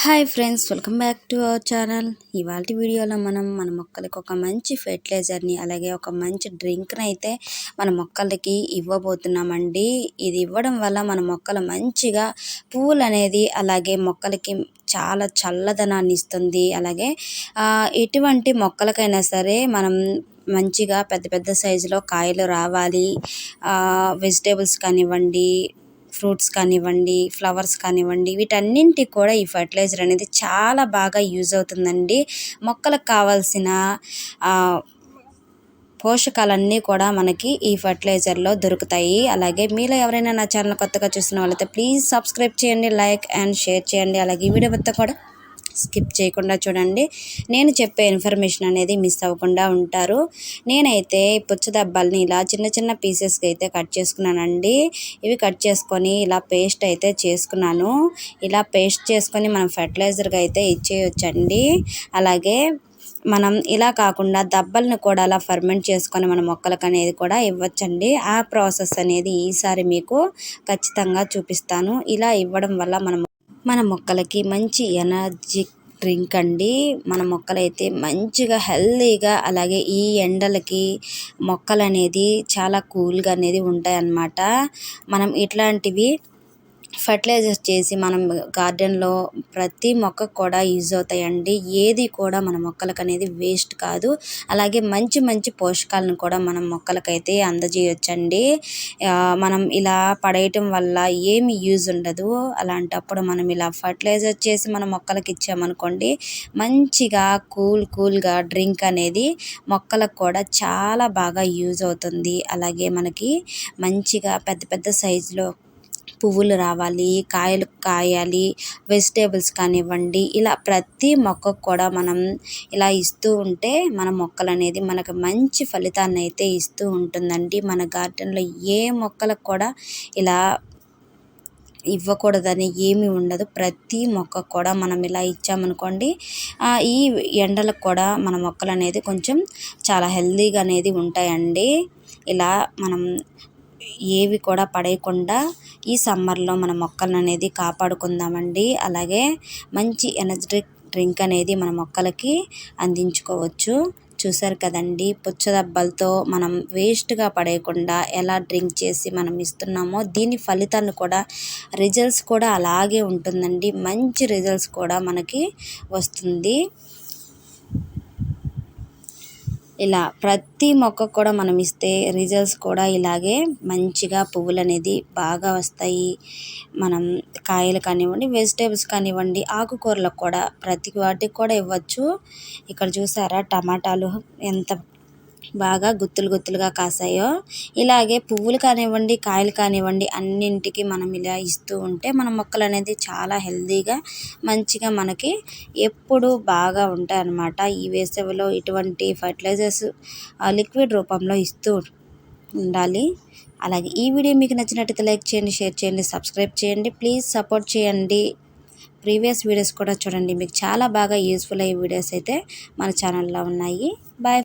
Hi friends, welcome back to our channel. ఇవాల్టి వీడియోలో మనం మన మొక్కలకి ఒక మంచి ఫెర్టిలైజర్ని అలాగే ఒక మంచి డ్రింక్ని అయితే మన మొక్కలకి ఇవ్వబోతున్నామండి. ఇది ఇవ్వడం వల్ల మన మొక్కలు మంచిగా పువ్వులు అనేది అలాగే మొక్కలకి చాలా చల్లదనాన్ని ఇస్తుంది. అలాగే ఎటువంటి మొక్కలకైనా సరే మనం మంచిగా పెద్ద పెద్ద సైజులో కాయలు రావాలి. వెజిటేబుల్స్ కానివ్వండి, ఫ్రూట్స్ కానివ్వండి, ఫ్లవర్స్ కానివ్వండి, వీటన్నింటికి కూడా ఈ ఫర్టిలైజర్ అనేది చాలా బాగా యూజ్ అవుతుందండి. మొక్కలకు కావాల్సిన పోషకాలన్నీ కూడా మనకి ఈ ఫర్టిలైజర్లో దొరుకుతాయి. అలాగే మీలో ఎవరైనా నా ఛానల్ కొత్తగా చూస్తున్న వాళ్ళైతే ప్లీజ్ సబ్స్క్రైబ్ చేయండి, లైక్ అండ్ షేర్ చేయండి. అలాగే ఈ వీడియో మొత్తం కూడా స్కిప్ చేయకుండా చూడండి. నేను చెప్పే ఇన్ఫర్మేషన్ అనేది మిస్ అవ్వకుండా ఉంటారు. నేనైతే పుచ్చదబ్బాలని ఇలా చిన్న చిన్న పీసెస్కి అయితే కట్ చేసుకున్నానండి. ఇవి కట్ చేసుకొని ఇలా పేస్ట్ అయితే చేసుకున్నాను. ఇలా పేస్ట్ చేసుకొని మనం ఫర్టిలైజర్గా అయితే ఇచ్చేయొచ్చండి. అలాగే మనం ఇలా కాకుండా దబ్బలను కూడా అలా ఫర్మెంట్ చేసుకొని మన మొక్కలకు అనేది కూడా ఇవ్వచ్చండి. ఆ ప్రాసెస్ అనేది ఈసారి మీకు ఖచ్చితంగా చూపిస్తాను. ఇలా ఇవ్వడం వల్ల మన మొక్కలకి మంచి ఎనర్జీ డ్రింక్ అండి. మన మొక్కలైతే మంచిగా హెల్తీగా అలాగే ఈ ఎండలకి మొక్కలు అనేది చాలా కూల్గా అనేది ఉంటాయి అన్నమాట. మనం ఇట్లాంటివి ఫర్టిలైజర్స్ చేసి మనం గార్డెన్లో ప్రతి మొక్కకు కూడా యూజ్ అవుతాయండి. ఏది కూడా మన మొక్కలకు అనేది వేస్ట్ కాదు. అలాగే మంచి మంచి పోషకాలను కూడా మనం మొక్కలకైతే అందజేయొచ్చండి. మనం ఇలా పడేయటం వల్ల ఏమి యూజ్ ఉండదు. అలాంటప్పుడు మనం ఇలా ఫర్టిలైజర్ చేసి మన మొక్కలకి ఇచ్చామనుకోండి, మంచిగా కూల్గా డ్రింక్ అనేది మొక్కలకు కూడా చాలా బాగా యూజ్ అవుతుంది. అలాగే మనకి మంచిగా పెద్ద పెద్ద సైజులో పువ్వులు రావాలి, కాయలు కాయాలి, వెజిటేబుల్స్ కానివ్వండి, ఇలా ప్రతి మొక్కకు కూడా మనం ఇలా ఇస్తూ ఉంటే మన మొక్కలు అనేది మనకు మంచి ఫలితాన్ని అయితే ఇస్తూ ఉంటుందండి. మన గార్డెన్లో ఏ మొక్కలకు కూడా ఇలా ఇవ్వకూడదని ఏమీ ఉండదు. ప్రతి మొక్కకు కూడా మనం ఇలా ఇచ్చామనుకోండి, ఈ ఎండలకు కూడా మన మొక్కలు అనేది కొంచెం చాలా హెల్తీగా అనేది ఉంటాయండి. ఇలా మనం ఏవి కూడా పడేయకుండా ఈ సమ్మర్లో మన మొక్కలను అనేది కాపాడుకుందామండి. అలాగే మంచి ఎనర్జెటిక్ డ్రింక్ అనేది మన మొక్కలకి అందించుకోవచ్చు. చూసారు కదండి, పుచ్చదబ్బలతో మనం వేస్ట్గా పడేయకుండా ఎలా డ్రింక్ చేసి మనం ఇస్తున్నామో దీని ఫలితాన్ని కూడా రిజల్ట్స్ కూడా అలాగే ఉంటుందండి. మంచి రిజల్ట్స్ కూడా మనకి వస్తుంది. ఇలా ప్రతి మొక్కకు కూడా మనం ఇస్తే రిజల్ట్స్ కూడా ఇలాగే మంచిగా పువ్వులు అనేది బాగా వస్తాయి. మనం కాయలు కానివ్వండి, వెజిటేబుల్స్ కానివ్వండి, ఆకుకూరలకు కూడా ప్రతి వాటికి కూడా ఇవ్వచ్చు. ఇక్కడ చూసారా టమాటాలు ఎంత బాగా గుత్తులుగా కాసాయో. ఇలాగే పువ్వులు కానివ్వండి, కాయలు కానివ్వండి, అన్నింటికి మనం ఇలా ఇస్తూ ఉంటే మన మొక్కలు అనేది చాలా హెల్తీగా మంచిగా మనకి ఎప్పుడు బాగా ఉంటాయి అన్నమాట. ఈ వేసవిలో ఇటువంటి ఫర్టిలైజర్స్ లిక్విడ్ రూపంలో ఇస్తూ ఉండాలి. అలాగే ఈ వీడియో మీకు నచ్చినట్టయితే లైక్ చేయండి, షేర్ చేయండి, సబ్స్క్రైబ్ చేయండి. ప్లీజ్ సపోర్ట్ చేయండి. ప్రీవియస్ వీడియోస్ కూడా చూడండి. మీకు చాలా బాగా యూస్ఫుల్ అయ్యే వీడియోస్ అయితే మన ఛానల్లో ఉన్నాయి. బాయ్.